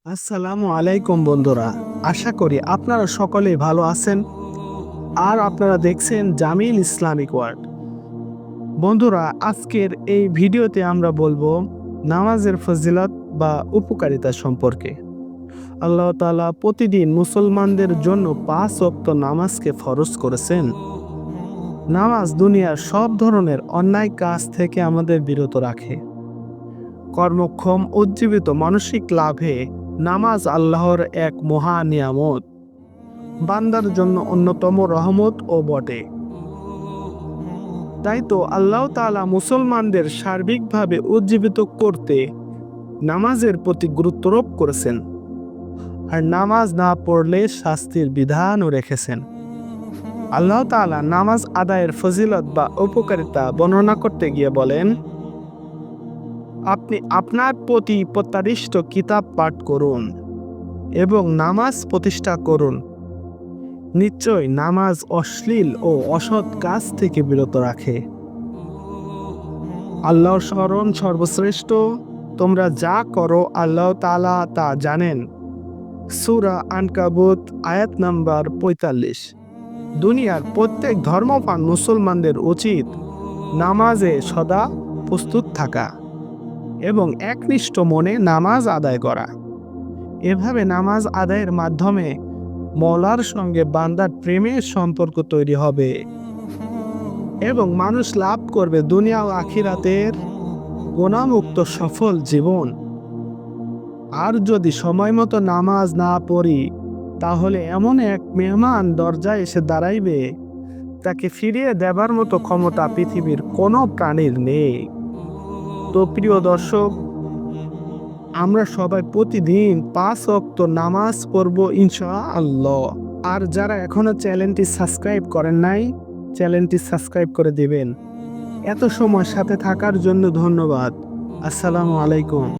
আসসালামু আলাইকুম বন্ধুরা। আশা করি আপনারা সকলেই ভালো আছেন আর আপনারা দেখছেন জামিল ইসলামিক ওয়ার্ল্ড। বন্ধুরা, আজকের এই ভিডিওতে আমরা বলবো নামাজের ফজিলত বা উপকারিতা সম্পর্কে। আল্লাহ তাআলা প্রতিদিন মুসলমানদের জন্য 5 ওয়াক্ত নামাজকে ফরজ করেছেন। নামাজ দুনিয়ার সব ধরনের অন্যায় কাজ থেকে আমাদের বিরত রাখে। কর্মক্ষম উজ্জীবিত মানসিক লাভে নামাজ আল্লাহর এক মহা নিয়ামত, বান্দার জন্য অন্যতম রহমত ও বটে। তাই তো আল্লাহ তাআলা মুসলমানদের সার্বিকভাবে উজ্জীবিত করতে নামাজের প্রতি গুরুত্বারোপ করেছেন, আর নামাজ না পড়লে শাস্তির বিধানও রেখেছেন। আল্লাহ তাআলা নামাজ আদায়ের ফজিলত বা উপকারিতা বর্ণনা করতে গিয়ে বলেন, আপনি আপনার প্রতি প্রত্যাদিষ্ট কিতাব পাঠ করুন এবং নামাজ প্রতিষ্ঠা করুন। নিশ্চয় নামাজ অশ্লীল ও অসৎ কাজ থেকে বিরত রাখে। আল্লাহর স্মরণ সর্বশ্রেষ্ঠ, তোমরা যা করো আল্লাহ তাআলা তা জানেন। সূরা আনকাবুত আয়াত নাম্বার ৪৫। দুনিয়ার প্রত্যেক ধর্মপ্রাণ মুসলমানদের উচিত নামাজে সদা প্রস্তুত থাকা এবং একনিষ্ঠ মনে নামাজ আদায় করা। এভাবে নামাজ আদায়ের মাধ্যমে মওলার সঙ্গে বান্দার প্রেমের সম্পর্ক তৈরি হবে এবং মানুষ লাভ করবে দুনিয়া ও আখিরাতের গুনাহমুক্ত সফল জীবন। আর যদি সময় মতো নামাজ না পড়ি, তাহলে এমন এক মেহমান দরজায় এসে দাঁড়াইবে, তাকে ফিরিয়ে দেবার মতো ক্ষমতা পৃথিবীর কোনো প্রাণীর নেই। তো প্রিয় দর্শক, আমরা সবাই প্রতিদিন 5 ওয়াক্ত নামাজ পড়ব ইনশাআল্লাহ। আর যারা এখনো চ্যানেলটি সাবস্ক্রাইব করেন নাই, চ্যানেলটি সাবস্ক্রাইব করে দিবেন। এত সময় সাথে থাকার জন্য ধন্যবাদ। আসসালামু আলাইকুম।